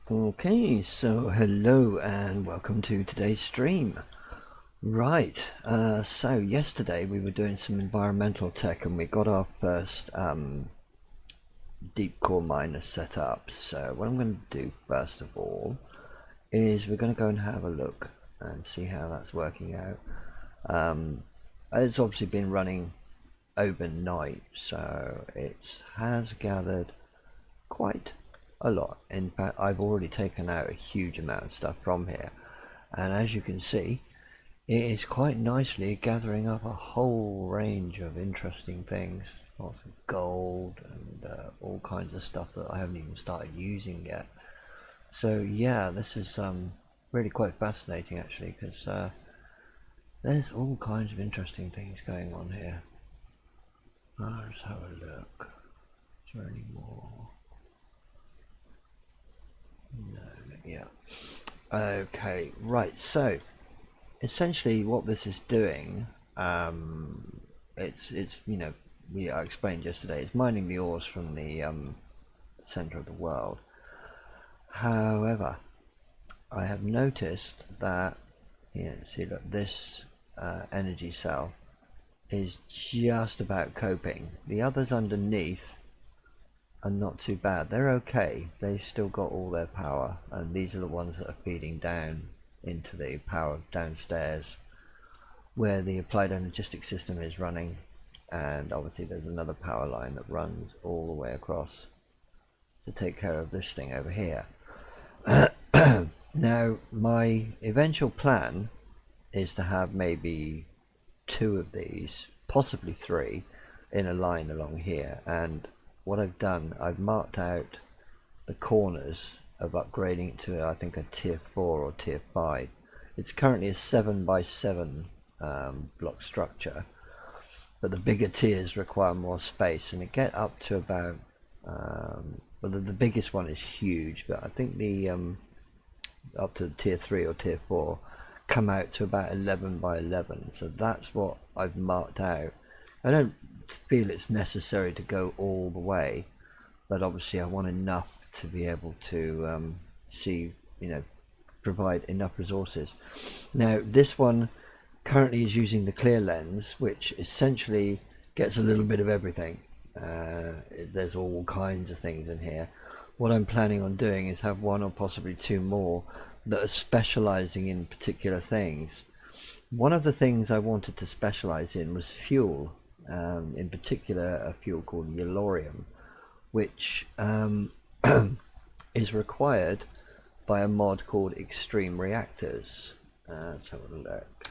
Okay, so hello and welcome to today's stream. Right, so yesterday we were doing some environmental tech and we got our first deep core miner set up. So what I'm going to do first of all is we're going to go and have a look and see how that's working out. It's obviously been running overnight, so it has gathered quite a lot. In fact, I've already taken out a huge amount of stuff from here, and as you can see, it is quite nicely gathering up a whole range of interesting things. Lots of gold and all kinds of stuff that I haven't even started using yet. So yeah, this is really quite fascinating actually, because there's all kinds of interesting things going on here. Let's have a look. Is there any more? No, yeah. Okay, right, so essentially what this is doing, it's I explained yesterday, it's mining the ores from the center of the world. However, I have noticed that, see, look, this energy cell is just about coping. The others underneath are not too bad. They're okay. They've still got all their power, and these are the ones that are feeding down into the power downstairs where the applied energetic system is running, and obviously there's another power line that runs all the way across to take care of this thing over here. Now my eventual plan is to have maybe two of these, possibly three, in a line along here, and what I've done, I've marked out the corners of upgrading it to, I think, a tier 4 or tier 5. It's currently a 7 by 7 block structure, but the bigger tiers require more space, and it get up to about well, the biggest one is huge, but I think the up to the tier 3 or tier 4 come out to about 11 by 11. So that's what I've marked out. I don't feel it's necessary to go all the way, but obviously I want enough to be able to see, provide enough resources. Now this one currently is using the clear lens, which essentially gets a little bit of everything. There's all kinds of things in here. What I'm planning on doing is have one or possibly two more that are specializing in particular things. One of the things I wanted to specialize in was fuel, in particular a fuel called yellorium, which is required by a mod called extreme reactors. Let's have a look.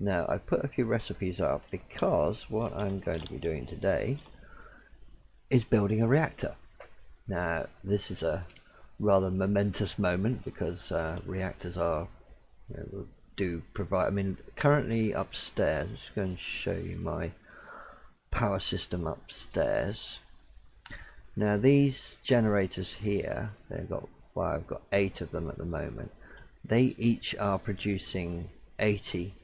Now I put a few recipes up because what I'm going to be doing today is building a reactor. Now this is a rather momentous moment because reactors are, do provide, I mean, currently upstairs, I'm just going to show you my power system upstairs. Now these generators here, I've got 8 of them at the moment. They each are producing 80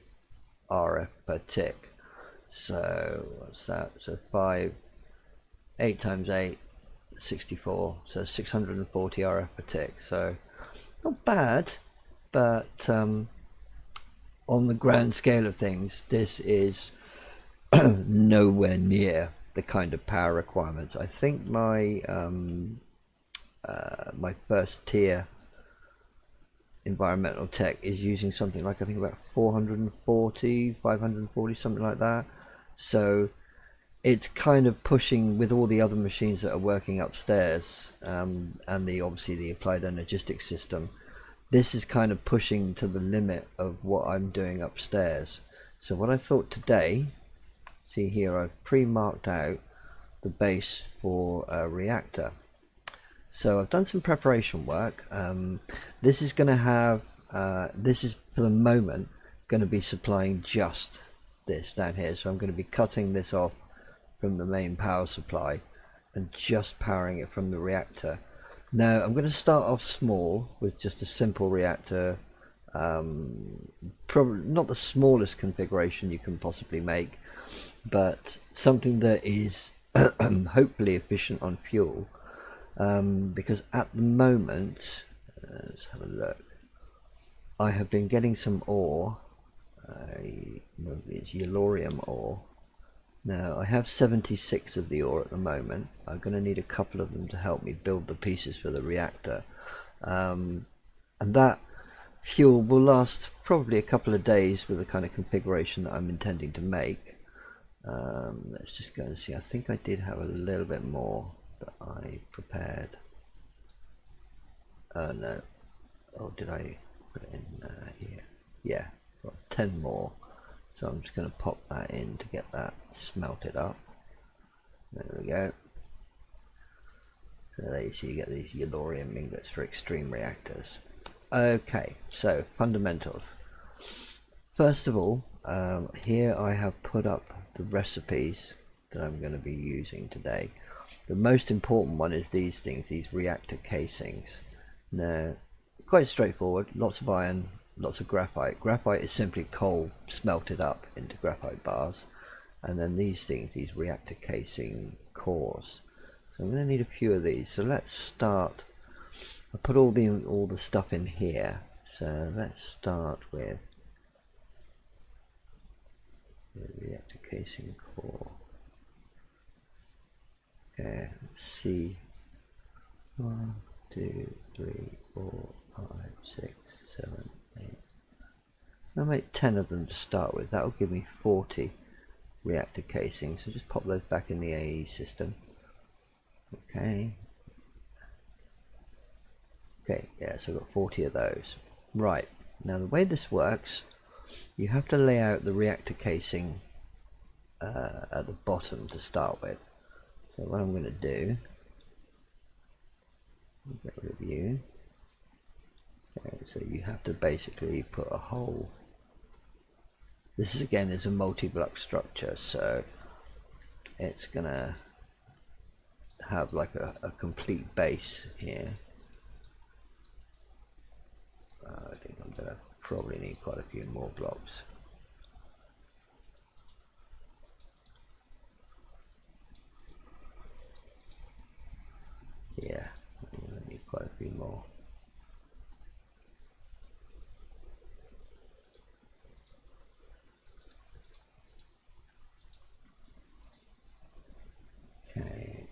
RF per tick. So what's that? So 8 times 8, 64. So 640 RF per tick. So not bad, but on the grand scale of things, this is nowhere near the kind of power requirements. I think my my first tier environmental tech is using something like, I think, about 440, 540, something like that. So it's kind of pushing with all the other machines that are working upstairs, and obviously the applied energetic system. This is kind of pushing to the limit of what I'm doing upstairs. So what I thought today, see here, I've pre-marked out the base for a reactor. So I've done some preparation work. This is going to have, this is for the moment going to be supplying just this down here. So I'm going to be cutting this off from the main power supply and just powering it from the reactor. Now I'm going to start off small with just a simple reactor, probably not the smallest configuration you can possibly make, but something that is hopefully efficient on fuel, because at the moment, Let's have a look. I have been getting some ore. It's yellorium ore. Now I have 76 of the ore at the moment. I'm going to need a couple of them to help me build the pieces for the reactor. And that fuel will last probably a couple of days with the kind of configuration that I'm intending to make. Let's just go and see. I think I did have a little bit more that I prepared. No. Oh, did I put it in here? Yeah, got 10 more. So I'm just going to pop that in to get that smelted up. There we go. So there you see, you get these yellorium ingots for extreme reactors. Okay, so fundamentals. First of all, here I have put up the recipes that I'm going to be using today. The most important one is these things, these reactor casings. Now, quite straightforward, lots of iron, lots of graphite. Graphite is simply coal smelted up into graphite bars. And then these things, these reactor casing cores. So I'm going to need a few of these. So let's start. I put all the stuff in here. So let's start with the reactor casing core. Okay, let's see. 1, 2, 3, 4, 5, 6, 7, 8. I'll make 10 of them to start with. That will give me 40 reactor casings. So just pop those back in the AE system. Okay. Okay, yeah, so I've got 40 of those. Right, now the way this works, you have to lay out the reactor casing at the bottom to start with. So what I'm going to do, get rid of you. Okay, so you have to basically put a hole. This is again is a multi-block structure, so it's going to have like a complete base here. I think I'm going to probably need quite a few more blocks. Yeah, I'm going to need quite a few more. Okay,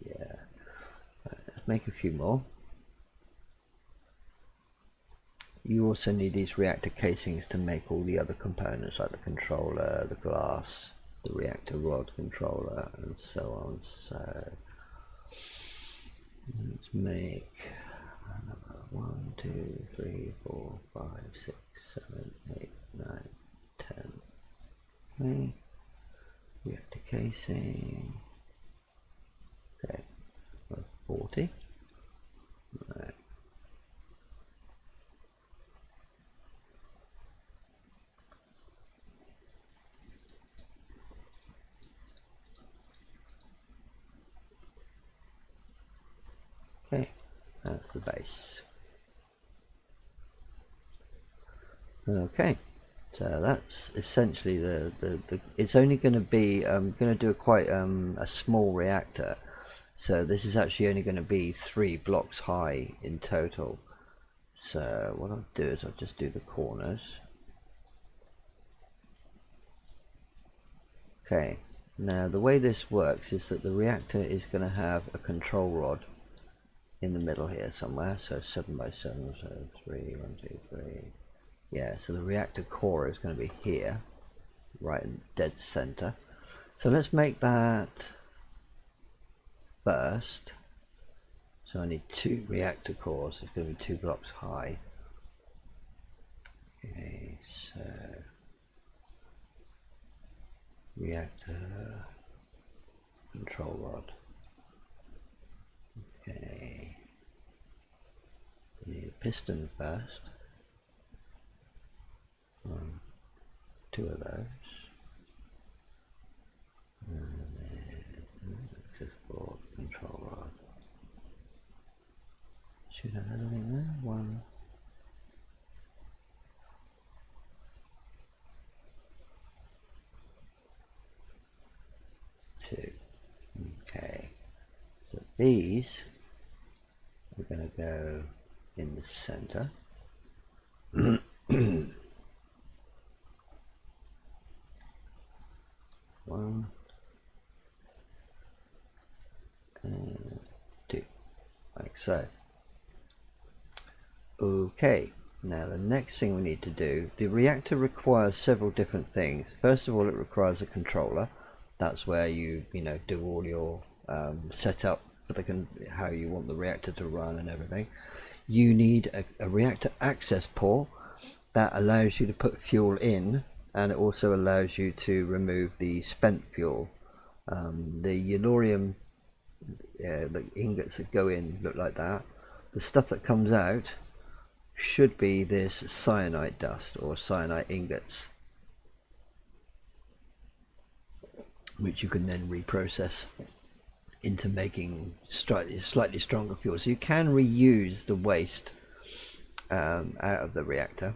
yeah, let's make a few more. You also need these reactor casings to make all the other components like the controller, the glass, the reactor rod controller, and so on. So let's make 1, 2, 3, 4, 5, 6, 7, 8, 9, 10. Okay. Reactor casing. Okay, 40. Right. Okay, that's the base. Okay, so that's essentially the it's only going to be I'm going to do quite a small reactor, so this is actually only going to be 3 blocks high in total. So what I'll do is I'll just do the corners. Okay, now the way this works is that the reactor is going to have a control rod in the middle here somewhere, so 7 by 7, so 3, 1, 2, 3. Yeah, so the reactor core is going to be here, right in dead center. So let's make that first. So I need 2 reactor cores. It's going to be 2 blocks high. Okay, so reactor control rod. Okay, we need a piston first. 1, 2 of those. And then just for control rod. Should I have anything there? 1. Okay, so these we're going to go in the center. One and two, like so. Okay, now the next thing we need to do, the reactor requires several different things. First of all, it requires a controller. That's where you do all your setup for how you want the reactor to run and everything. You need a reactor access port that allows you to put fuel in, and it also allows you to remove the spent fuel. The uranium, the ingots that go in look like that. The stuff that comes out should be this cyanide dust or cyanide ingots, which you can then reprocess into making slightly stronger fuel. So you can reuse the waste out of the reactor.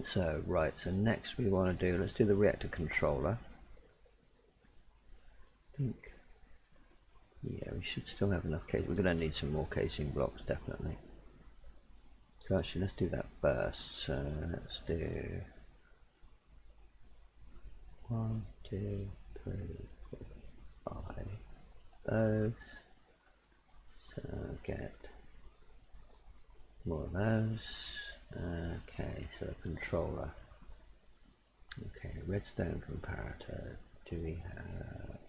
So right, so next we want to do, let's do the reactor controller. I think, yeah, we should still have enough casing. We're going to need some more casing blocks, definitely. So actually, let's do that first. So let's do 1, 2, 3, 4, 5 those. So get more of those. Okay, so controller. Okay, redstone comparator. Do we have?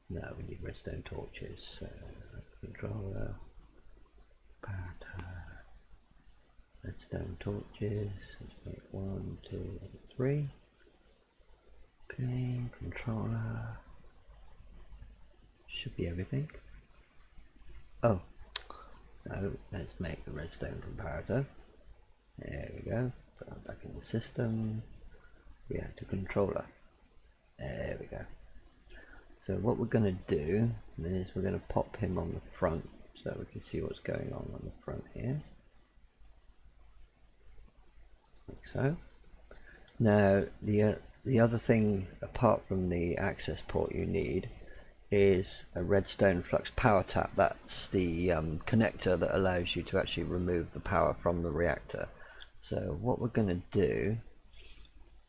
No, we need redstone torches. So controller, comparator, redstone torches. Let's make 1, 2, 3. Okay, controller. Should be everything. Oh, no, let's make the redstone comparator. There we go. Put that back in the system. Reactor controller. There we go. So what we're going to do is we're going to pop him on the front so we can see what's going on the front here. Like so. Now the other thing apart from the access port you need is a redstone flux power tap. That's the connector that allows you to actually remove the power from the reactor. So what we're going to do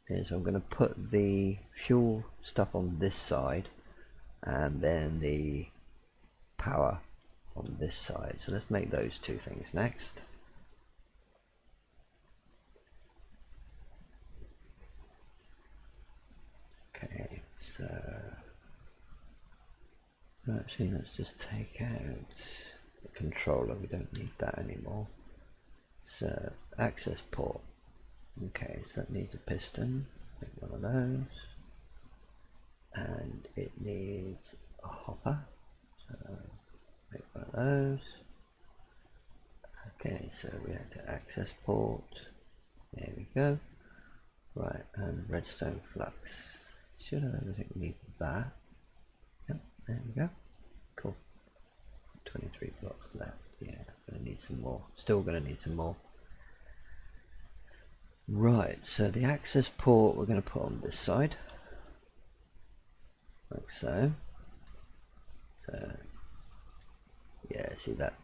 is I'm going to put the fuel stuff on this side and then the power on this side. So let's make those two things next. Okay, so actually let's just take out the controller, we don't need that anymore. So access port, okay, so that needs a piston, make one of those, and it needs a hopper, so make one of those. Okay, so reactor access port, there we go. Right, and redstone flux, should have everything need that. Yep, there we go. Cool. 23 blocks left. Yeah, gonna need some more. Still gonna need some more. Right, so the access port we're gonna put on this side. Like so. So yeah, see that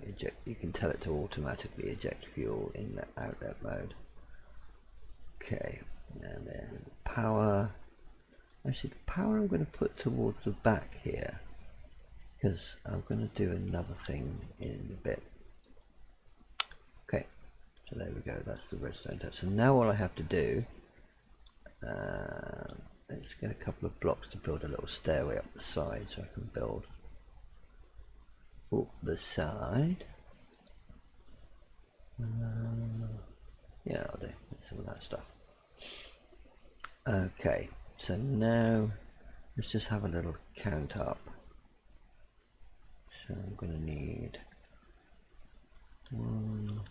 eject, you can tell it to automatically eject fuel in the outlet mode. Okay, and then power. Actually, the power I'm going to put towards the back here because I'm going to do another thing in a bit. Okay, so there we go, that's the redstone tap. So now all I have to do, let's get a couple of blocks to build a little stairway up the side so I can build up the side. Yeah, I'll do some of that stuff. Okay, so now let's just have a little count up. So I'm going to need 1,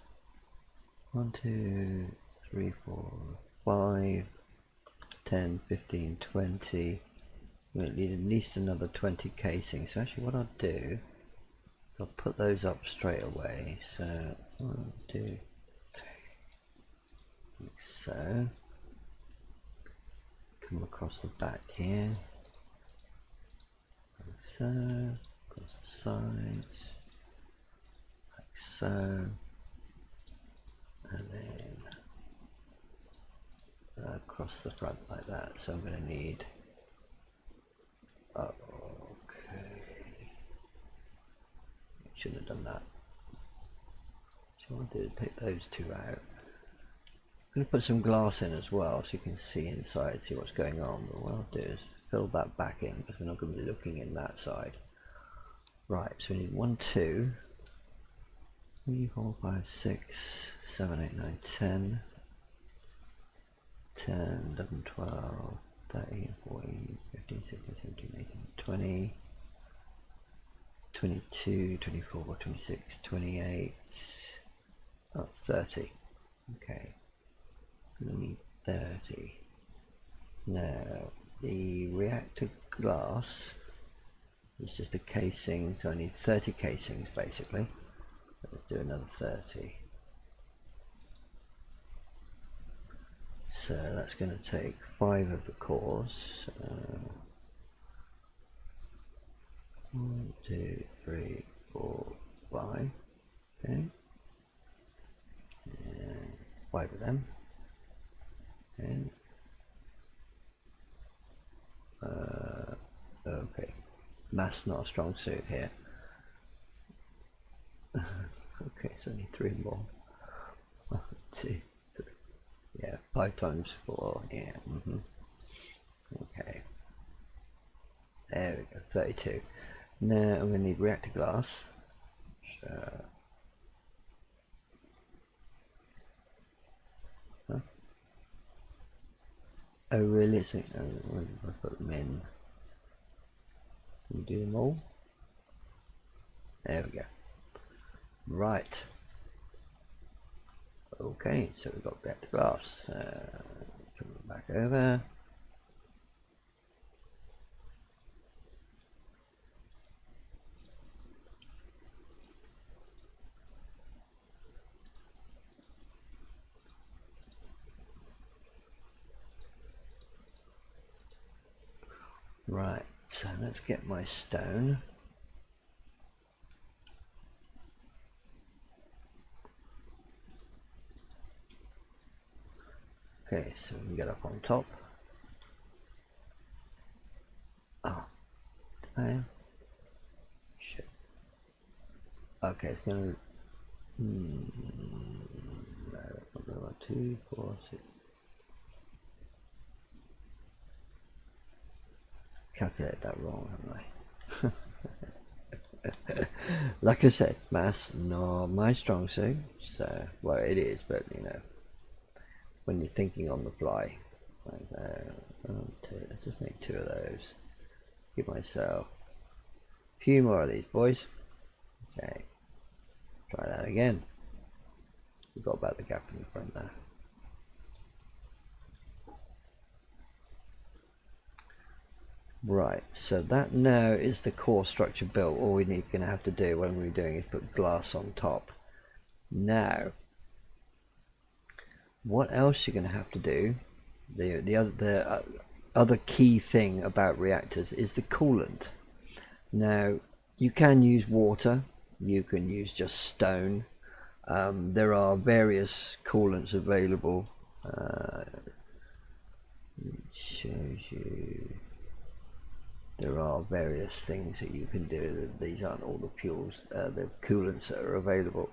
2, 3, 4, 5, 10, 15, 20. I'm going to need at least another 20 casings. So actually what I'll do, I'll put those up straight away. So 1, 2, 3, like so. Come across the back here. Like so. Across sides, like so, and then across the front like that. So I'm going to need, okay, should have done that. So what I'll do is take those two out. I'm going to put some glass in as well so you can see inside, see what's going on, but what I'll do is fill that back in because we're not going to be looking in that side. Right, so we need 1, 2, 3, 4, 5, 6, 7, 8, 9, 10, 10, 11, 12, 13, 14, 15, 16, 17, 18, 20, 22, 24, 26, 28, 30. Okay, we need 30. Now, the reactor glass is just a casing, so I need 30 casings basically. Let's do another 30. So that's going to take 5 of the cores. 1, 2, 3, 4, 5. Okay. And 5 of them. And okay. Math's not a strong suit here. Okay, so I need 3 more. 1, 2, 3. Yeah, 5 times 4. Yeah. Okay. There we go. 32. Now I'm going to need reactor glass. So, oh really? So, I put them in. Can we do them all? There we go. Right. Okay, so we've got reactor glass. Come back over. Right, so let's get my stone. Okay, so we can get up on top. Oh, shit. Okay, it's gonna. No, that's not 2, 4, 6. Calculated that wrong, haven't I? Like I said, maths not my strong suit. So, well, it is, but you know, when you're thinking on the fly, like let's just make 2 of those. Give myself a few more of these, boys. Okay, try that again. Forgot about the gap in the front there. Right, so that now is the core structure built. All we're going to have to do when we're doing is put glass on top. Now, what else you're going to have to do? The other key thing about reactors is the coolant. Now, you can use water. You can use just stone. There are various coolants available. It shows you. There are various things that you can do. These aren't all the fuels, the coolants that are available.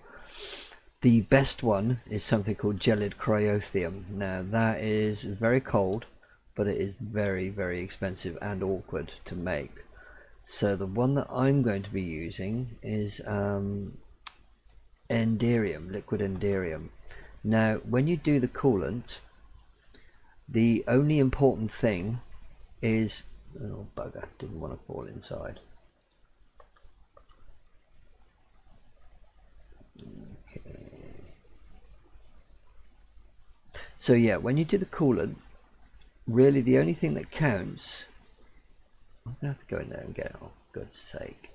The best one is something called gelid cryotheum. Now that is very cold, but it is very, very expensive and awkward to make. So the one that I'm going to be using is enderium, liquid enderium. Now when you do the coolant, the only important thing is, oh bugger, didn't want to fall inside. Okay. So yeah, when you do the coolant, really the only thing that counts, I'm gonna have to go in there and get it, oh God's sake.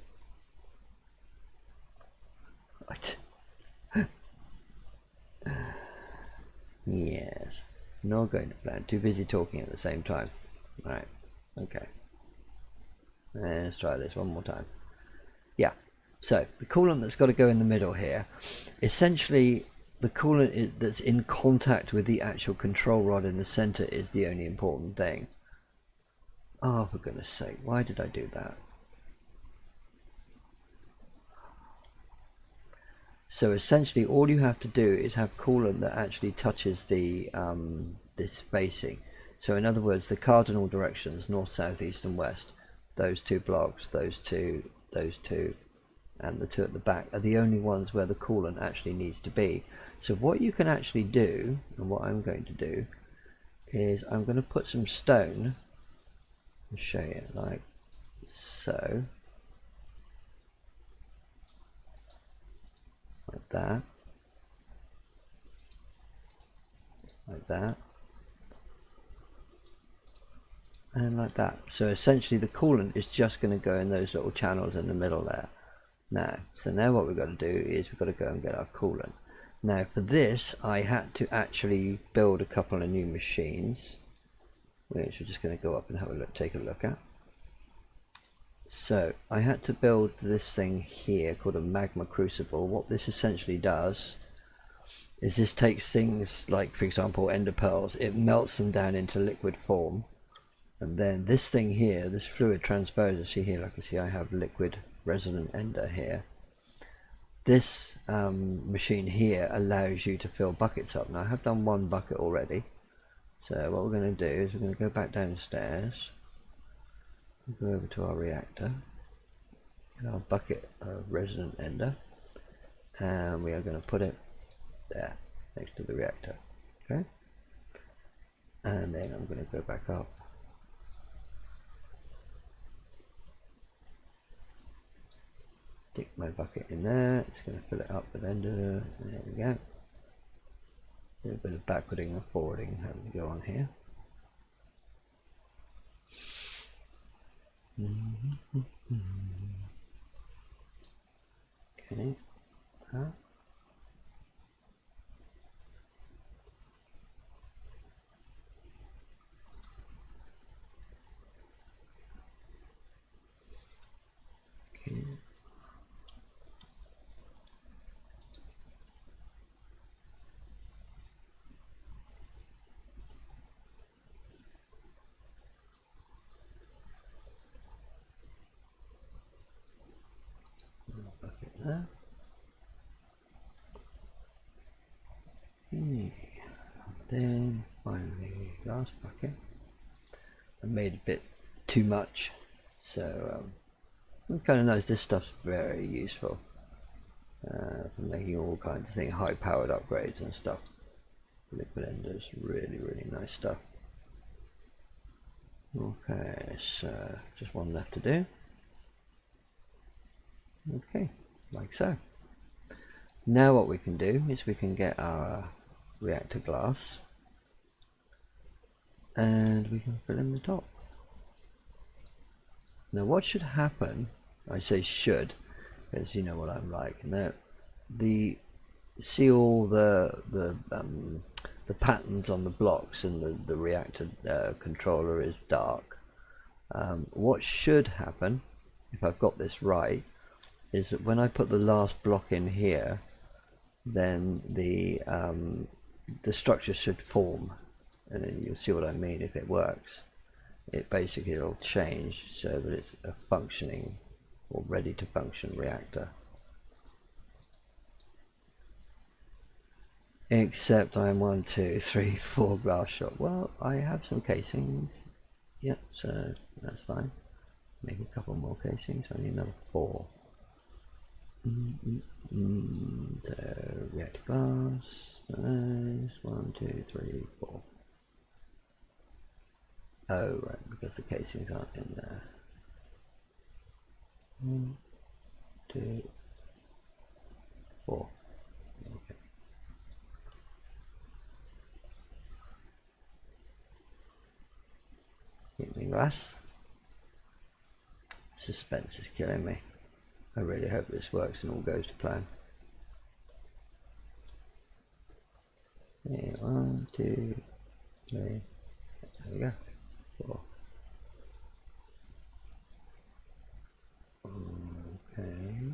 Right. Yes, not going to plan, too busy talking at the same time. Right, okay. Let's try this one more time. So the coolant that's got to go in the middle here, essentially the coolant that's in contact with the actual control rod in the center is the only important thing. Oh, for goodness sake, why did I do that? So essentially all you have to do is have coolant that actually touches the this spacing. So in other words, the cardinal directions, north, south, east and west, those two blocks, those two, and the two at the back are the only ones where the coolant actually needs to be. So what you can actually do, and what I'm going to do, is I'm going to put some stone and show you like so, like that, like that, and like that. So essentially the coolant is just going to go in those little channels in the middle there. Now, so now what we've got to do is we've got to go and get our coolant. Now for this I had to actually build a couple of new machines, which we're just going to go up and have a look, take a look at. So I had to build this thing here called a magma crucible. What this essentially does is this takes things like, for example, ender pearls, it melts them down into liquid form, and then this thing here, this fluid transposer, see here, like you see I have liquid resonant ender here. This machine here allows you to fill buckets up. Now I have done one bucket already, so what we're going to do is we're going to go back downstairs, go over to our reactor, get our bucket of resonant ender, and we are going to put it there next to the reactor. Okay, and then I'm going to go back up, stick my bucket in there, it's going to fill it up with ender. There we go. A little bit of backwarding and forwarding having to go on here. Okay, that. Okay. Bucket there. Okay. Then finally last bucket. I made a bit too much, so it kind of nice. This stuff's very useful for making all kinds of things, high powered upgrades and stuff. Liquid enders, really nice stuff. Okay, so just one left to do. Okay, like so. Now what we can do is we can get our reactor glass and we can fill in the top. Now what should happen, I say should, because you know what I'm like. Now see all the patterns on the blocks, and the reactor controller is dark. What should happen, if I've got this right, is that when I put the last block in here, then the structure should form, and then you'll see what I mean if it works. It basically will change so that it's a functioning or ready to function reactor. Except I'm 1, 2, 3, 4 glass shot. Well, I have some casings. Yep, so that's fine. Make a couple more casings. I need another 4. So reactor glass. Nice. 1, 2, 3, 4. Oh, right, because the casings aren't in there. 1, 2, 4. Okay. Evening glass. Suspense is killing me. I really hope this works and all goes to plan. Yeah, 1, 2, 3. There we go. 4. Okay.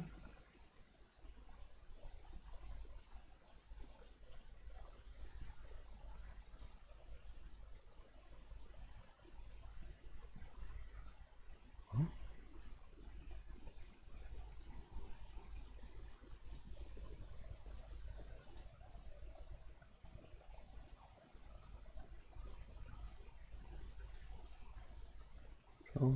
Oh.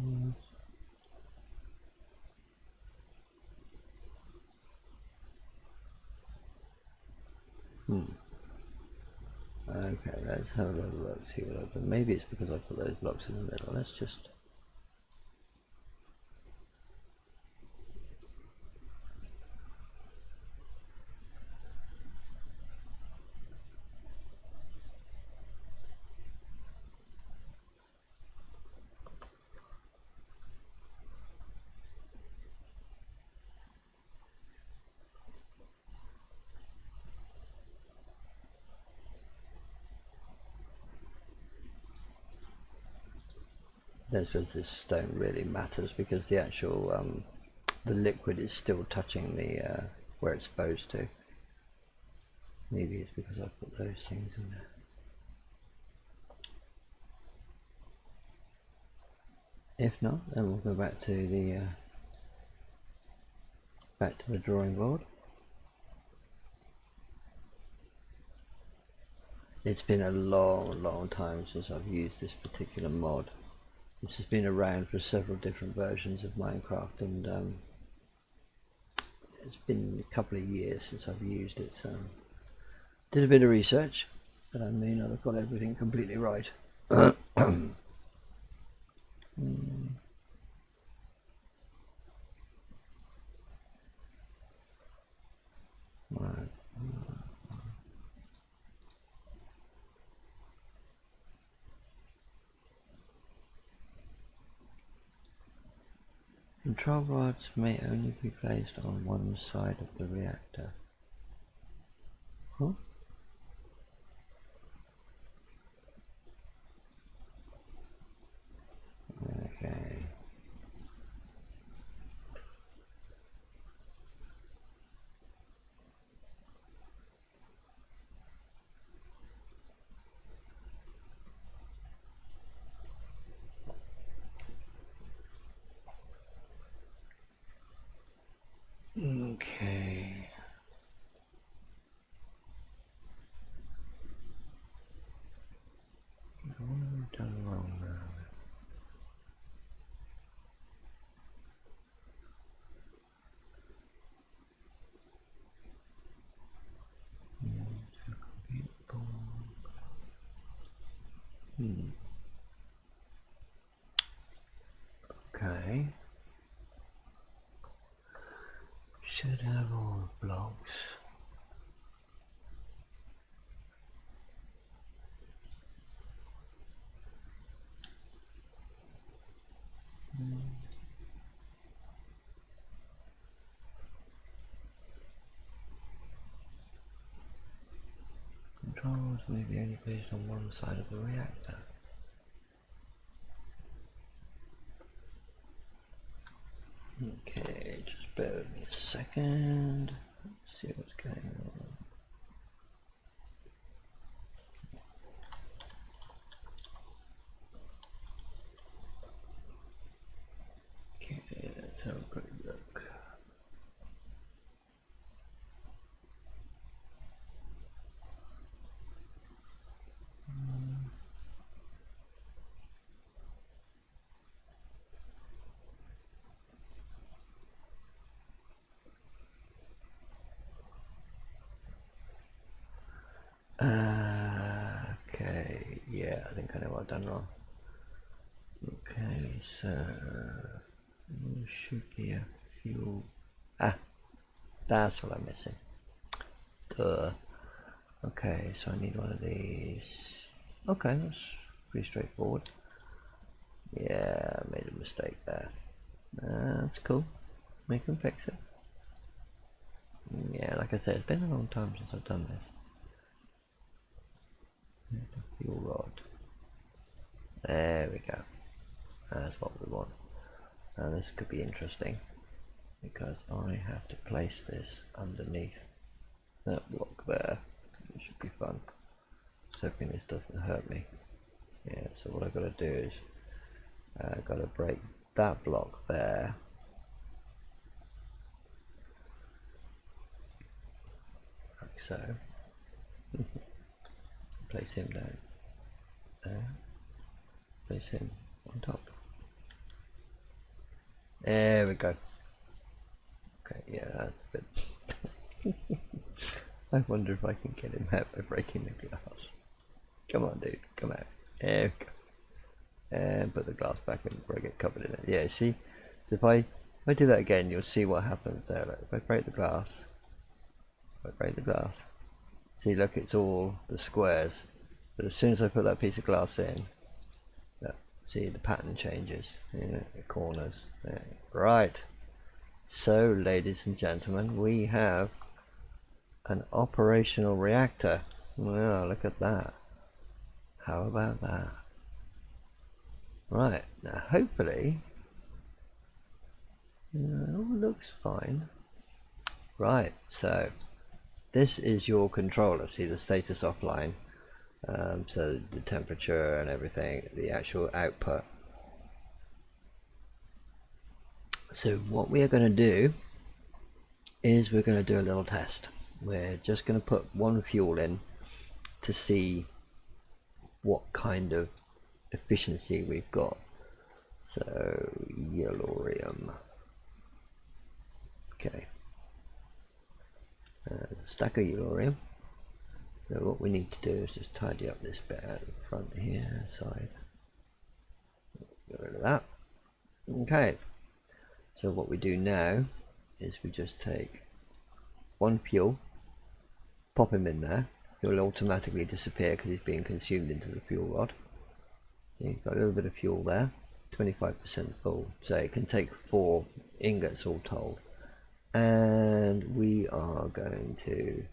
Okay, let's have a little look, see what I've done. Maybe it's because I put those blocks in the middle. Let's just... There's just this stone really matters because the actual the liquid is still touching the where it's supposed to. Maybe it's because I put those things in there. If not, then we'll go back to the drawing board. It's been a long time since I've used this particular mod. This has been around for several different versions of Minecraft, and it's been a couple of years since I've used it, so did a bit of research, but I may not have got everything completely right. Right. Control rods may only be placed on one side of the reactor. Huh? Okay. Okay. What have we done wrong now? Okay. Should have all the blocks. Controls may be only placed on one side of the reactor. Okay, just bear with me a second. Let's see what's going on. Okay, let's have a quick look. Okay, yeah, I think I know what I've done wrong. Okay, so there should be a few. That's what I'm missing. Duh. Okay, so I need one of these. Okay, that's pretty straightforward. Yeah, I made a mistake there. That's cool. We can fix it. Yeah, like I said, it's been a long time since I've done this. Fuel rod. There we go. That's what we want. Now this could be interesting because I have to place this underneath that block there. It should be fun. Just hoping this doesn't hurt me. Yeah, so what I've got to do is I've got to break that block there. Like so. Place him down there. Place him on top. There we go. Okay, yeah, that's a bit. I wonder if I can get him out by breaking the glass. Come on, dude, come out. There we go. And put the glass back in before I get covered in it. Yeah, see? So if I do that again, you'll see what happens there. Look, if I break the glass, see, look, it's all the squares. But as soon as I put that piece of glass in, look, see, the pattern changes. Yeah, the corners. There. Right. So, ladies and gentlemen, we have an operational reactor. Wow, look at that. How about that? Right, now hopefully it all looks fine. Right, so this is your controller. See the status offline, so the temperature and everything, the actual output. So what we are going to do is we're going to do a little test. We're just going to put one fuel in to see what kind of efficiency we've got. So yellorium. Okay. Stack of yellorium. So what we need to do is just tidy up this bit out the front here, side. Get rid of that. Okay. So what we do now is we just take one fuel, pop him in there. He'll automatically disappear because he's being consumed into the fuel rod. You've got a little bit of fuel there, 25% full. So it can take 4 ingots all told. And we are going to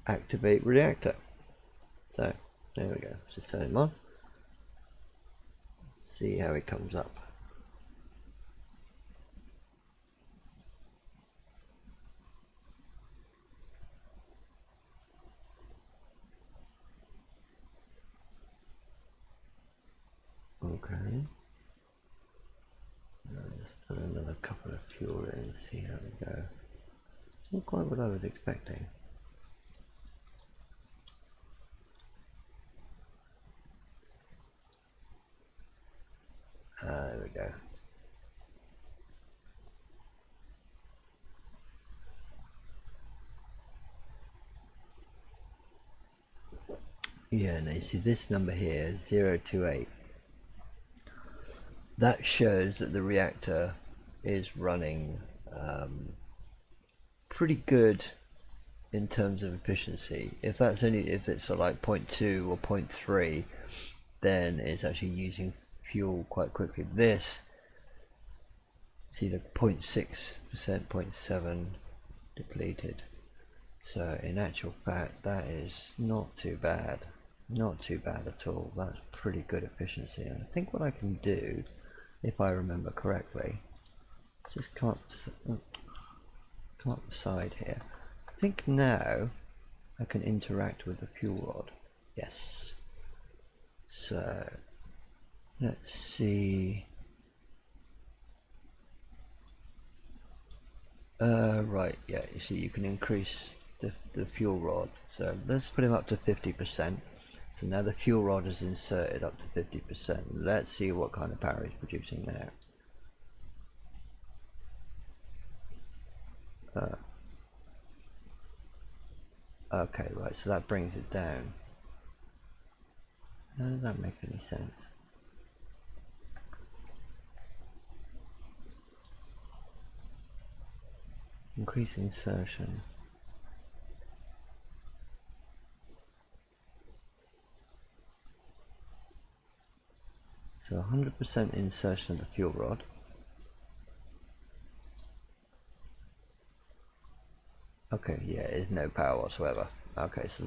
activate reactor. So there we go. Let's just turn him on. See how it comes up. Okay. Let's put another couple of fuel in and see how they go. Not quite what I was expecting. There we go. Yeah, now you see this number here, 028. That shows that the reactor is running pretty good in terms of efficiency. If it's like 0.2 or 0.3, then it's actually using fuel quite quickly. This, see the 0.6%, 0.7 depleted. So in actual fact, that is not too bad. Not too bad at all. That's pretty good efficiency. And I think what I can do, if I remember correctly, just come up the side here. I think now I can interact with the fuel rod. Yes. So let's see. Right, yeah, you see you can increase the fuel rod. So let's put him up to 50%. So now the fuel rod is inserted up to 50%. Let's see what kind of power he's producing now. Okay, right, so that brings it down. How does that make any sense? Increase insertion. So 100% insertion of the fuel rod. Okay, yeah, there's no power whatsoever. Okay, so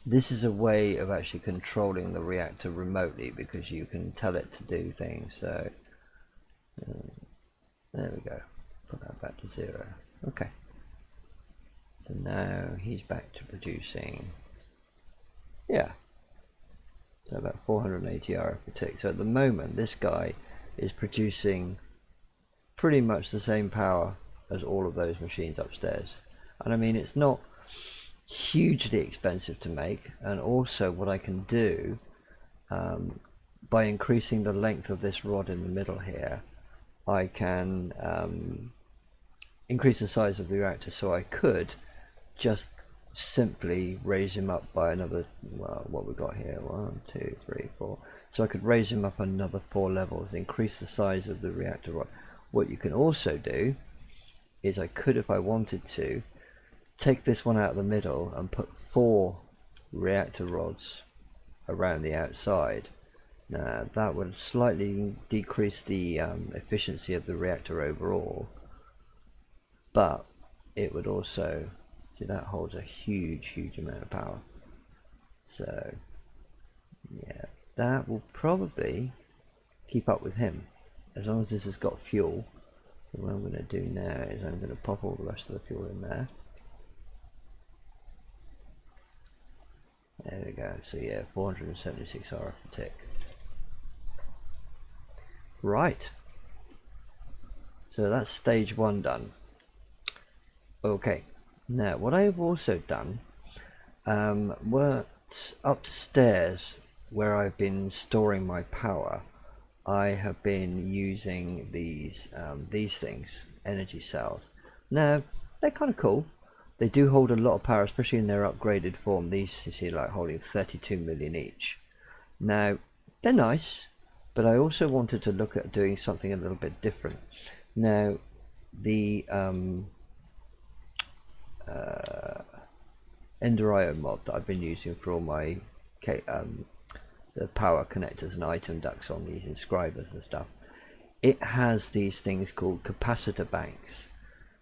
this is a way of actually controlling the reactor remotely because you can tell it to do things. So there we go. Put that back to 0. Okay. So now he's back to producing. Yeah. So about 480 RF per tick. So at the moment, this guy is producing pretty much the same power as all of those machines upstairs. And I mean, it's not hugely expensive to make, and also what I can do by increasing the length of this rod in the middle here, I can increase the size of the reactor, so I could just simply raise him up by another, well, what we got here, 1 2 3 4, so I could raise him up another 4 levels, increase the size of the reactor rod. What you can also do is I could, if I wanted to, take this one out of the middle and put 4 reactor rods around the outside. Now that would slightly decrease the efficiency of the reactor overall, but it would also, see, that holds a huge amount of power. So yeah, that will probably keep up with him as long as this has got fuel. So what I'm going to do now is I'm going to pop all the rest of the fuel in there. There we go. So yeah, 476 RF per tick. Right. So that's stage 1 done. Okay. Now what I've also done, worked upstairs where I've been storing my power. I have been using these things, energy cells. Now they're kind of cool. They do hold a lot of power, especially in their upgraded form. These, you see, like holding 32 million each. Now they're nice, but I also wanted to look at doing something a little bit different. Now the Enderio mod that I've been using for all my the power connectors and item ducts on these inscribers and stuff, it has these things called capacitor banks.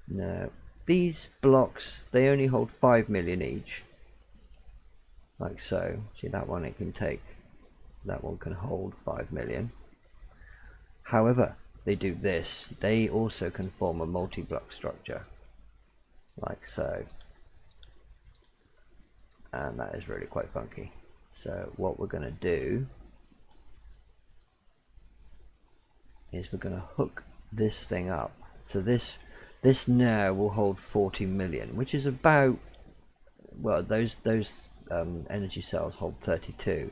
Now these blocks, they only hold 5 million each, like so. See that one, it can take, that one can hold 5 million. However, they do this, they also can form a multi-block structure, like so, and that is really quite funky. So what we're going to do is we're going to hook this thing up. So this now will hold 40 million, which is about, well, those energy cells hold 32.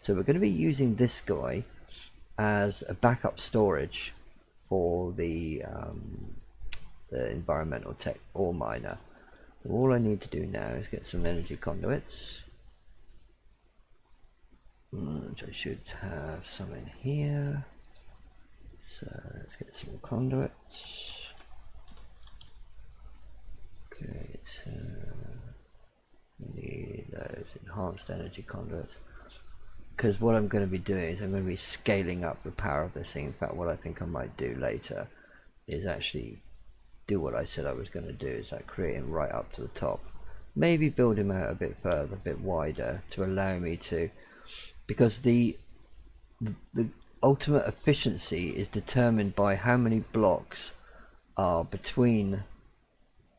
So we're going to be using this guy as a backup storage for the environmental tech ore miner. So all I need to do now is get some energy conduits, which I should have some in here. So let's get some conduits. Okay, so we need those enhanced energy conduits, because what I'm going to be doing is I'm going to be scaling up the power of this thing. In fact, what I think I might do later is actually do what I said I was going to do, is like create him right up to the top, maybe build him out a bit further, a bit wider, to allow me to, because the ultimate efficiency is determined by how many blocks are between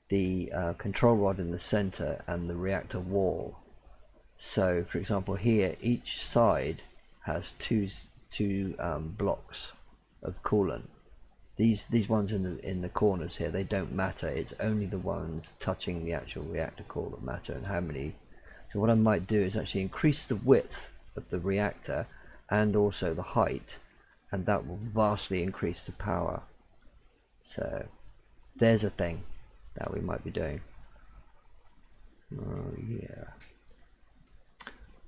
the control rod in the center and the reactor wall. So for example here, each side has two blocks of coolant. These ones in the corners here, they don't matter. It's only the ones touching the actual reactor core that matter, and how many. So what I might do is actually increase the width of the reactor and also the height, and that will vastly increase the power. So there's a thing that we might be doing. Oh yeah.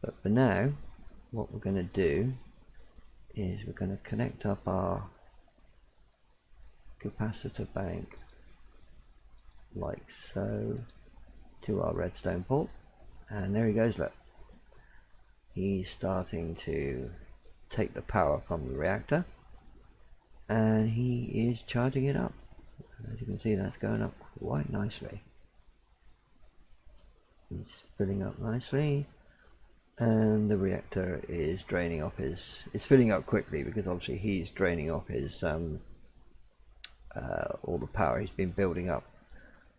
But for now, what we're going to do is we're going to connect up our capacitor bank like so to our redstone port, and there he goes. Look, he's starting to take the power from the reactor, and he is charging it up. As you can see, that's going up quite nicely. It's filling up nicely, and the reactor is draining off his, it's filling up quickly because obviously he's draining off his all the power he's been building up.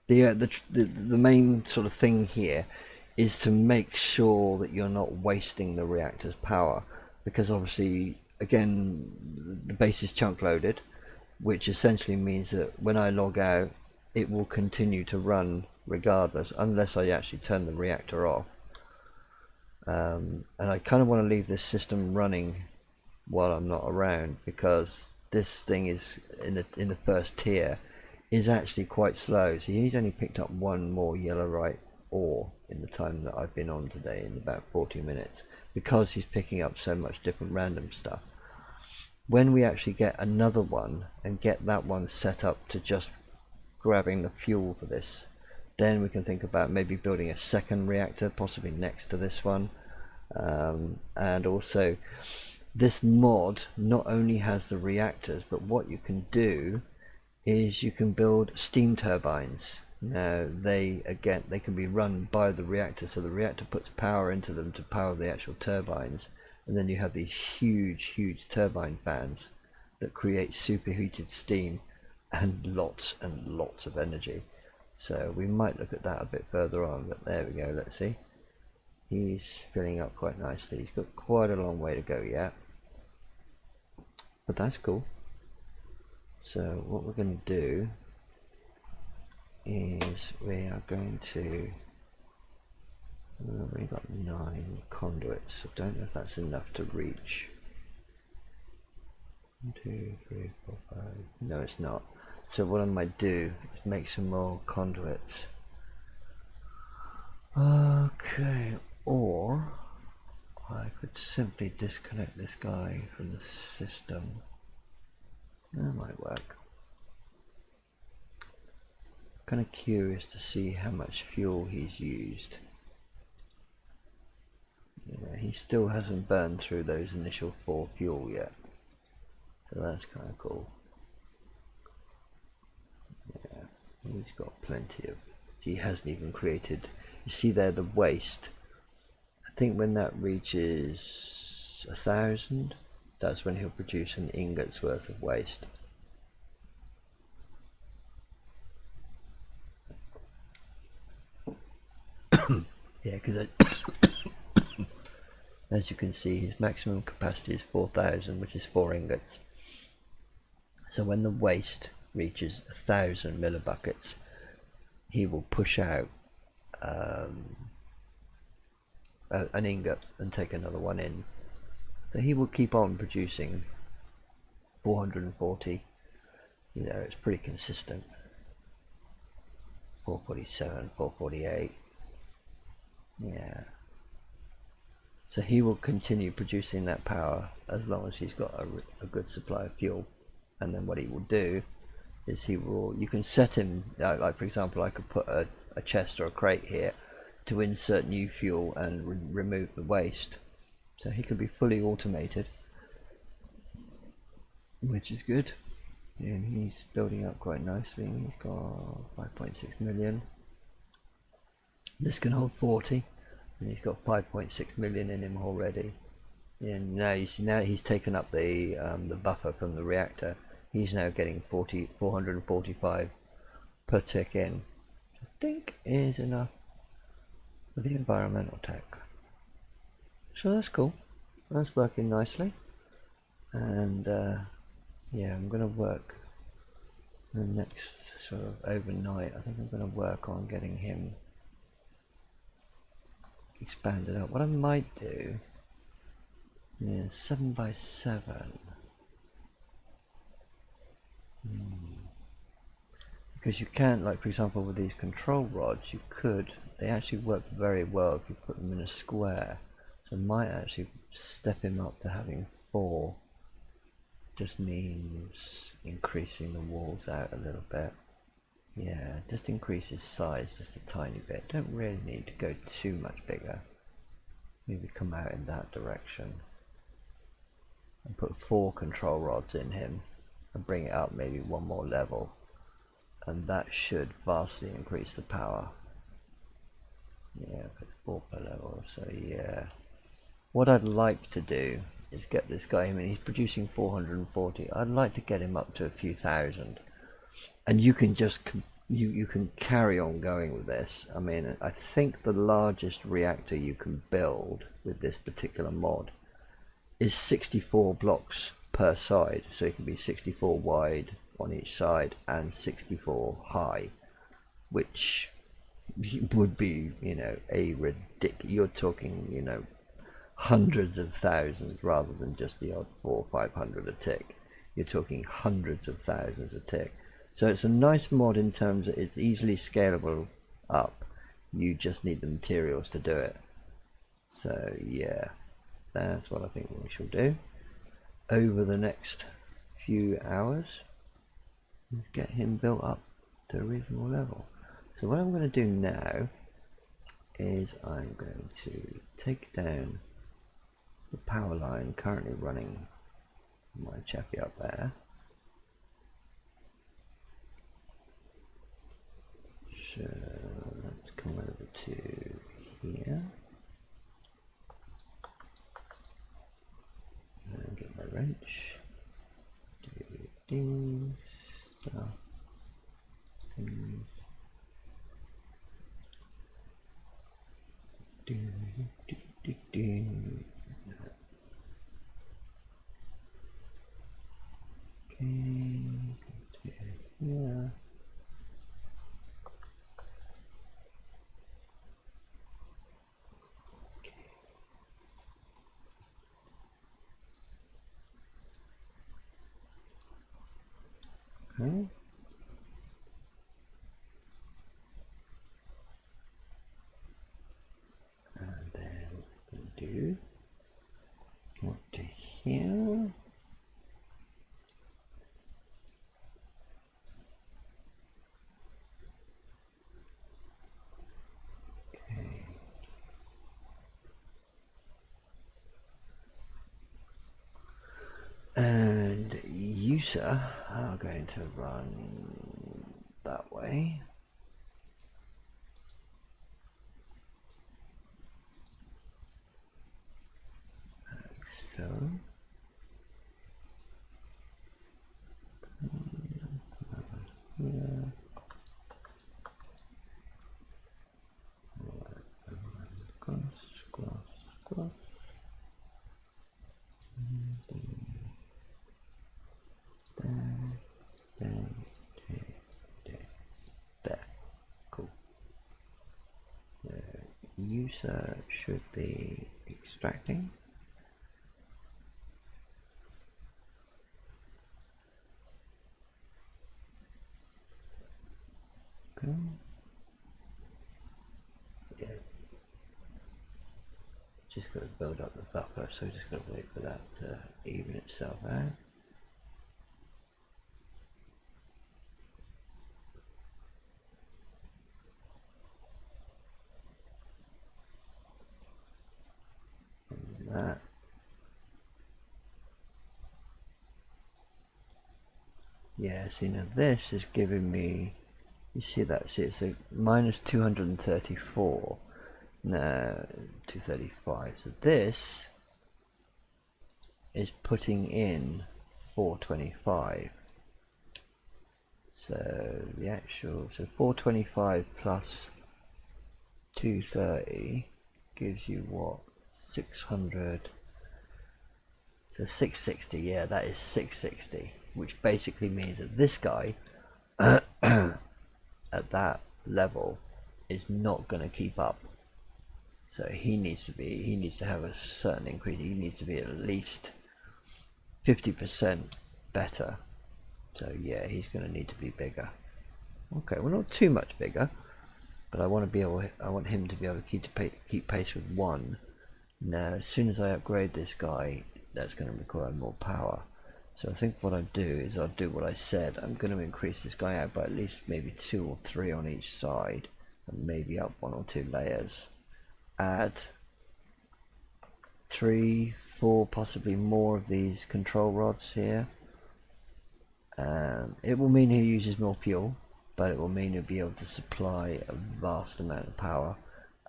The main sort of thing here is to make sure that you're not wasting the reactor's power, because obviously, again, the base is chunk loaded, which essentially means that when I log out, it will continue to run regardless, unless I actually turn the reactor off. And I kind of want to leave this system running while I'm not around, because this thing is in the first tier is actually quite slow. So he's only picked up one more yellowite ore in the time that I've been on today, in about 40 minutes, because he's picking up so much different random stuff. When we actually get another one and get that one set up to just grabbing the fuel for this, then we can think about maybe building a second reactor, possibly next to this one. And also, this mod not only has the reactors, but what you can do is you can build steam turbines. Now they can be run by the reactor, so the reactor puts power into them to power the actual turbines, and then you have these huge turbine fans that create superheated steam and lots of energy. So we might look at that a bit further on, but there we go. Let's see, he's filling up quite nicely. He's got quite a long way to go yet, but that's cool. So what we're going to do is we are going to, we've already got 9 conduits, so I don't know if that's enough to reach. 1, 2, 3, 4, 5. No, it's not. So what I might do is make some more conduits. Okay, or I could simply disconnect this guy from the system. That might work. Kind of curious to see how much fuel he's used. Yeah, he still hasn't burned through those initial 4 fuel yet, so that's kind of cool. Yeah, he's got plenty of. He hasn't even created. You see there the waste. I think when that reaches 1,000, that's when he'll produce an ingot's worth of waste. Yeah, because as you can see, his maximum capacity is 4,000, which is 4 ingots. So when the waste reaches 1,000 millibuckets, he will push out an ingot and take another one in. So he will keep on producing 440. You know, it's pretty consistent. 447, 448. Yeah. So he will continue producing that power as long as he's got a good supply of fuel. And then what he will do is you can set him, like for example, I could put a chest or a crate here to insert new fuel and remove the waste. So he could be fully automated, which is good. And he's building up quite nicely. He's got 5.6 million. This can hold 40, and he's got 5.6 million in him already. And now you see, now he's taken up the buffer from the reactor. He's now getting 445 per tick in, which I think is enough for the environmental tech. So that's cool. That's working nicely. And yeah, I'm going to work the next sort of overnight. I think I'm going to work on getting him expanded up. What I might do is 7x7. Because you can, like for example with these control rods, they actually work very well if you put them in a square. So I might actually step him up to having 4. Just means increasing the walls out a little bit. Yeah, just increase his size just a tiny bit. Don't really need to go too much bigger. Maybe come out in that direction. And put 4 control rods in him and bring it up maybe 1 more level. And that should vastly increase the power. Yeah, put 4 per level, so yeah. What I'd like to do is get this guy, I mean he's producing 440, I'd like to get him up to a few thousand. And you can just, you can carry on going with this. I mean, I think the largest reactor you can build with this particular mod is 64 blocks per side. So it can be 64 wide on each side and 64 high, which would be, you know, a ridiculous. You're talking, you know, hundreds of thousands rather than just the odd 400 or 500 a tick. You're talking hundreds of thousands a tick. So it's a nice mod in terms of it's easily scalable up. You just need the materials to do it. So yeah, that's what I think we shall do over the next few hours. Get him built up to a reasonable level. So what I'm going to do now is I'm going to take down the power line currently running my chappy up there. So let's come over to here and get my wrench. Ding, stuff, things. Ding, ding, ding, ding. Okay, yeah. Okay. And then we do what to here. Okay. And user are going to run that way. So yeah. Cross. There. Cool. The user should be extracting. Okay. Yeah. Just got to build up the buffer, so just got to wait for that to even itself out. And that. Yeah, see now this is giving me, you see that, see it's a minus 234, no, 235, so this is putting in 425, so the actual, so 425 plus 230 gives you what, 600, so 660, yeah, that is 660, which basically means that this guy at that level is not going to keep up. So he needs to have a certain increase. He needs to be at least 50% better. So yeah, he's going to need to be bigger. Okay, well not too much bigger, but I want him to be able to keep pace with one. Now, as soon as I upgrade this guy, that's going to require more power. So I think what I'll do is I'll do what I said. I'm going to increase this guy out by at least maybe 2 or 3 on each side, and maybe up 1 or 2 layers. Add 3, 4, possibly more of these control rods here. It will mean he uses more fuel, but it will mean he'll be able to supply a vast amount of power,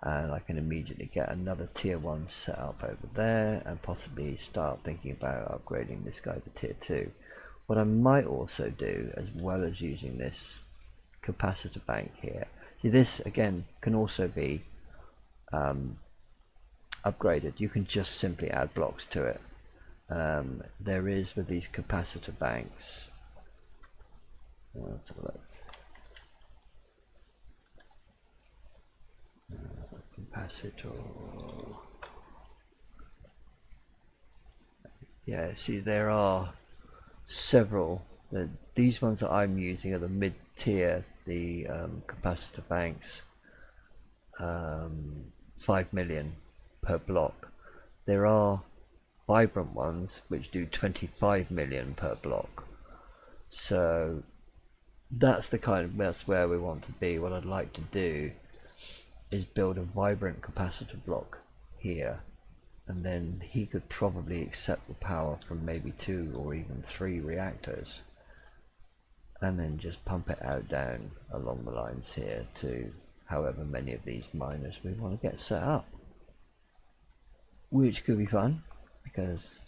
and I can immediately get another tier 1 set up over there and possibly start thinking about upgrading this guy to tier 2. What I might also do, as well as using this capacitor bank here, see this again can also be upgraded. You can just simply add blocks to it. There is with these capacitor banks, let's have a look. capacitor. Yeah, see there are several. These ones that I'm using are the mid-tier, the capacitor banks, 5 million per block. There are vibrant ones which do 25 million per block. So that's where we want to be. What I'd like to do is build a vibrant capacitor block here, and then he could probably accept the power from maybe 2 or even 3 reactors, and then just pump it out down along the lines here to however many of these miners we want to get set up, which could be fun because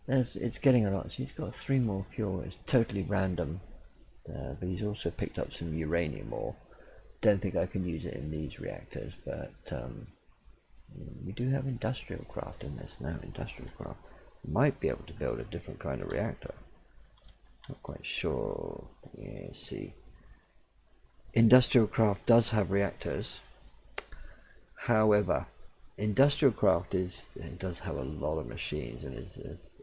it's getting a lot. So he's got 3 more fuel. It's totally random, but he's also picked up some uranium ore. Don't think I can use it in these reactors, but we do have industrial craft in this now. Industrial craft might be able to build a different kind of reactor. Not quite sure. Yeah, see. Industrial craft does have reactors. However, industrial craft does have a lot of machines, and it's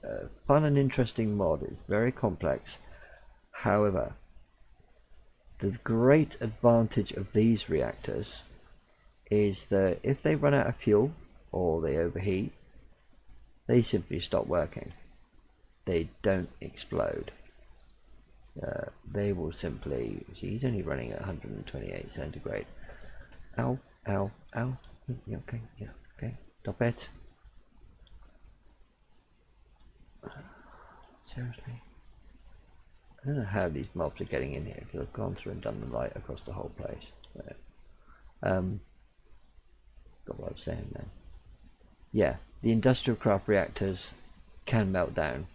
a fun and interesting mod. It's very complex. However, the great advantage of these reactors is that if they run out of fuel or they overheat, they simply stop working. They don't explode. They will simply, see, he's only running at 128 centigrade. Ow, ow, ow. You okay? Yeah, okay. Stop it. Seriously? I don't know how these mobs are getting in here because I've gone through and done the light across the whole place. So, got what I was saying then. Yeah, the industrial craft reactors can melt down,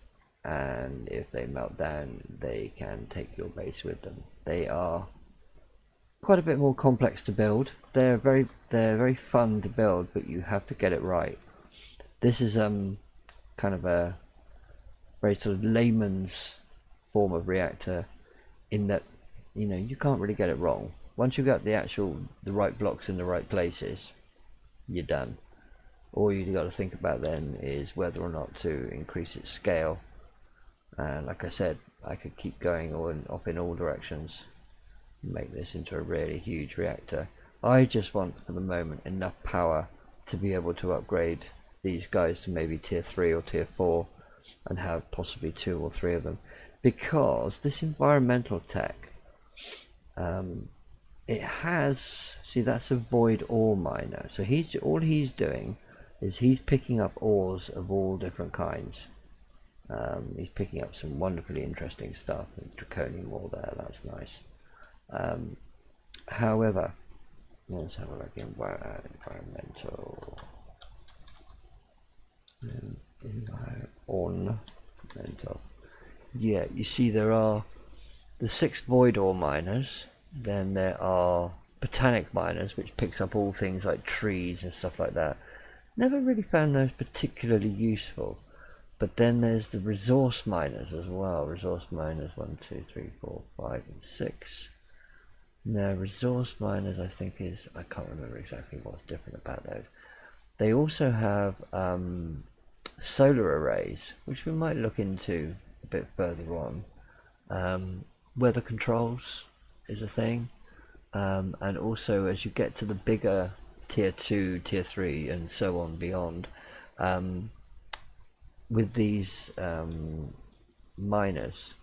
and if they melt down, they can take your base with them. They are quite a bit more complex to build. They're very fun to build, but you have to get it right. This is kind of a very sort of layman's form of reactor, in that you can't really get it wrong. Once you've got the right blocks in the right places, you're done. All you got to think about then is whether or not to increase its scale. And like I said, I could keep going up in all directions and make this into a really huge reactor. I just want for the moment enough power to be able to upgrade these guys to maybe tier 3 or tier 4 and have possibly 2 or 3 of them, because this environmental tech, it has, see, that's a void ore miner. So all he's doing is he's picking up ores of all different kinds. He's picking up some wonderfully interesting stuff. Draconium ore there, that's nice. However, let's have a look at environmental. Environmental. Yeah, you see there are the 6 void ore miners, then there are botanic miners, which picks up all things like trees and stuff like that. Never really found those particularly useful. But then there's the resource miners as well. Resource miners 1, 2, 3, 4, 5, and 6. Now resource miners, I think I can't remember exactly what's different about those. They also have solar arrays, which we might look into a bit further on. Weather controls is a thing, and also as you get to the bigger tier 2, tier 3, and so on beyond, with these miners,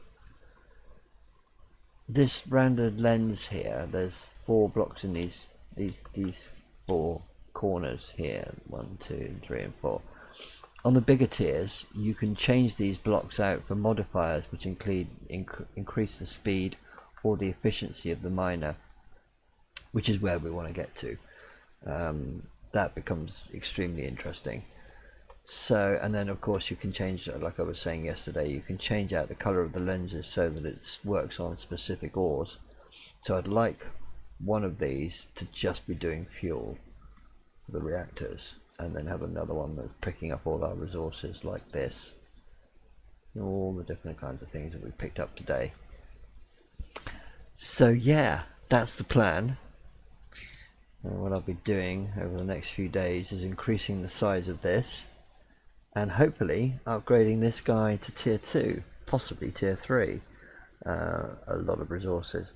this rounded lens here, there's 4 blocks in these 4 corners here, 1, 2, 3, and 4. On the bigger tiers, you can change these blocks out for modifiers which increase the speed or the efficiency of the miner, which is where we want to get to. That becomes extremely interesting. So, and then of course you can change, like I was saying yesterday, you can change out the color of the lenses so that it works on specific ores. So I'd like one of these to just be doing fuel for the reactors, and then have another one that's picking up all our resources like this. All the different kinds of things that we picked up today. So yeah, that's the plan. And what I'll be doing over the next few days is increasing the size of this and hopefully upgrading this guy to tier 2, possibly tier 3. A lot of resources.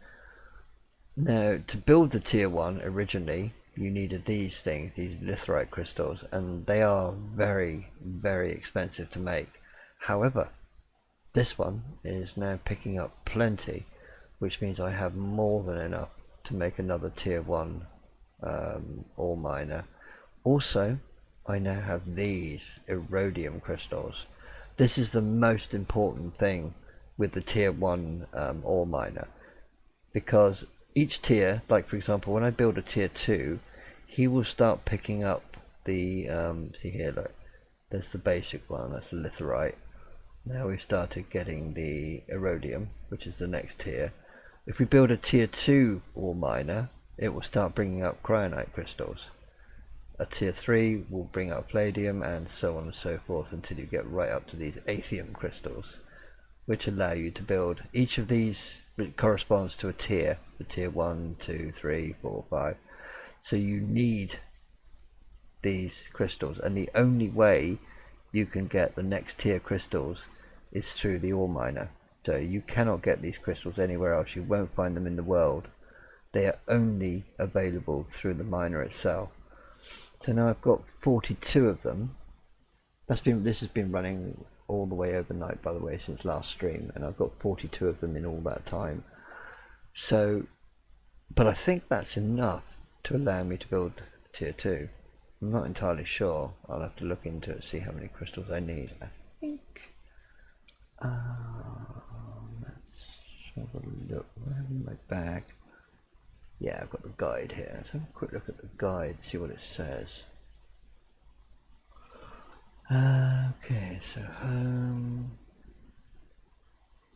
Now, to build the tier 1 originally, you needed these things, these litherite crystals, and they are very, very expensive to make. However, this one is now picking up plenty, which means I have more than enough to make another tier 1 ore miner. Also, I now have these erodium crystals. This is the most important thing with the tier 1 ore miner, because each tier, like for example when I build a tier 2, he will start picking up the see here, look, there's the basic one, that's the litherite. Now we've started getting the erodium, which is the next tier. If we build a tier 2 ore miner, it will start bringing up cryonite crystals. A tier 3 will bring up palladium, and so on and so forth until you get right up to these aethium crystals, which allow you to build each of these. It corresponds to a tier, the tier 1, 2, 3, 4, 5. So you need these crystals, and the only way you can get the next tier crystals is through the ore miner. So you cannot get these crystals anywhere else. You won't find them in the world. They are only available through the miner itself. So now I've got 42 of them. This has been running all the way overnight, by the way, since last stream, and I've got 42 of them in all that time. So, but I think that's enough to allow me to build tier 2. I'm not entirely sure. I'll have to look into it, see how many crystals I need. I think let's have a look. I have in my bag. Yeah, I've got the guide here. Let's have a quick look at the guide, see what it says. Okay, so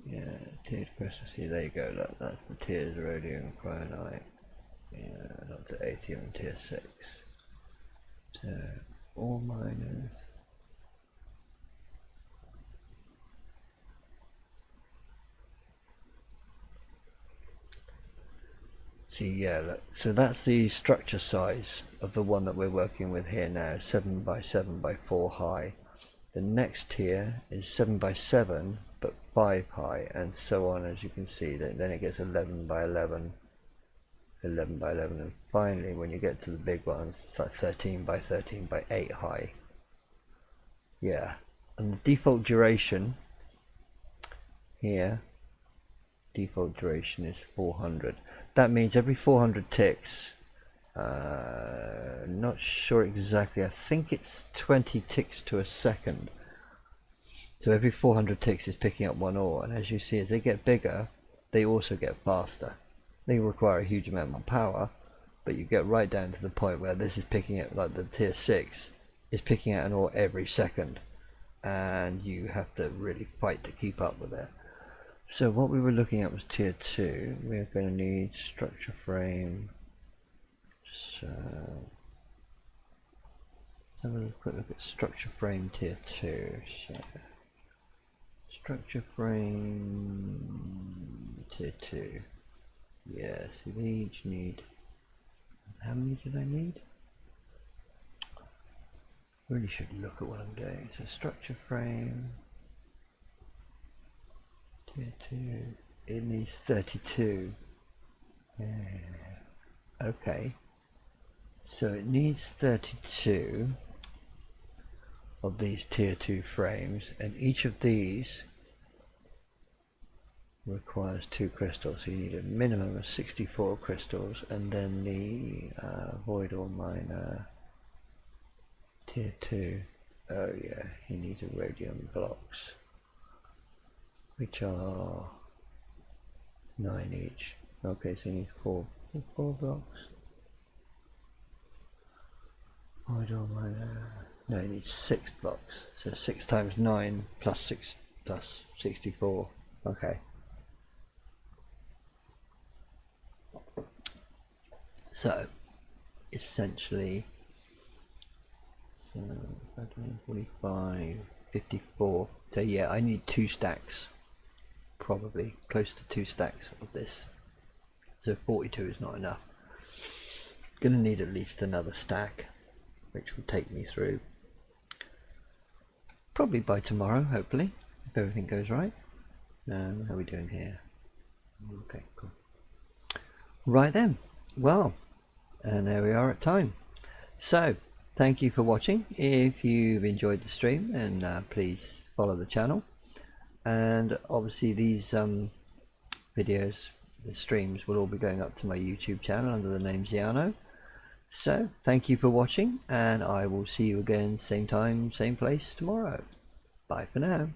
yeah, tiered crystals. See, there you go. Look, that's the tiers: rhodium, cryonite. Yeah, up to aethium, tier 6. So ore miners. See, yeah, look, so that's the structure size of the one that we're working with here now, 7 by 7 by 4 high. The next tier is 7 by 7 but 5 high, and so on, as you can see. Then it gets 11 by 11, 11 by 11, and finally when you get to the big ones, it's like 13 by 13 by 8 high. Yeah, and the default duration here, default duration is 400. That means every 400 ticks, not sure exactly, I think it's 20 ticks to a second. So every 400 ticks is picking up one ore, and as you see, as they get bigger, they also get faster. They require a huge amount more power, but you get right down to the point where this is picking up, like the tier 6 is picking out an ore every second, and you have to really fight to keep up with it. So what we were looking at was tier 2. We're going to need structure frame. So let's have a quick look at structure frame tier 2. So structure frame tier 2. Yes, we each need. How many did I need? Really should look at what I'm doing. So structure frame. Tier 2, it needs 32. Yeah. Okay, so it needs 32 of these tier 2 frames, and each of these requires 2 crystals, so you need a minimum of 64 crystals. And then the void ore miner tier 2, oh yeah, he needs rhodium blocks, which are 9 each. Okay, so you need 4 blocks. Void ore miner, no, you need 6 blocks. So 6 times 9 plus 6 plus 64. Okay. So essentially, so 45, 54. So yeah, I need 2 stacks. Probably close to 2 stacks of this. So 42 is not enough. Gonna need at least another stack, which will take me through probably by tomorrow, hopefully, if everything goes right. How are we doing here? Okay, cool. Right then, well, and there we are at time. So, thank you for watching. If you've enjoyed the stream, then please follow the channel. And obviously these videos, the streams, will all be going up to my YouTube channel under the name Zianno. So, thank you for watching, and I will see you again same time, same place tomorrow. Bye for now.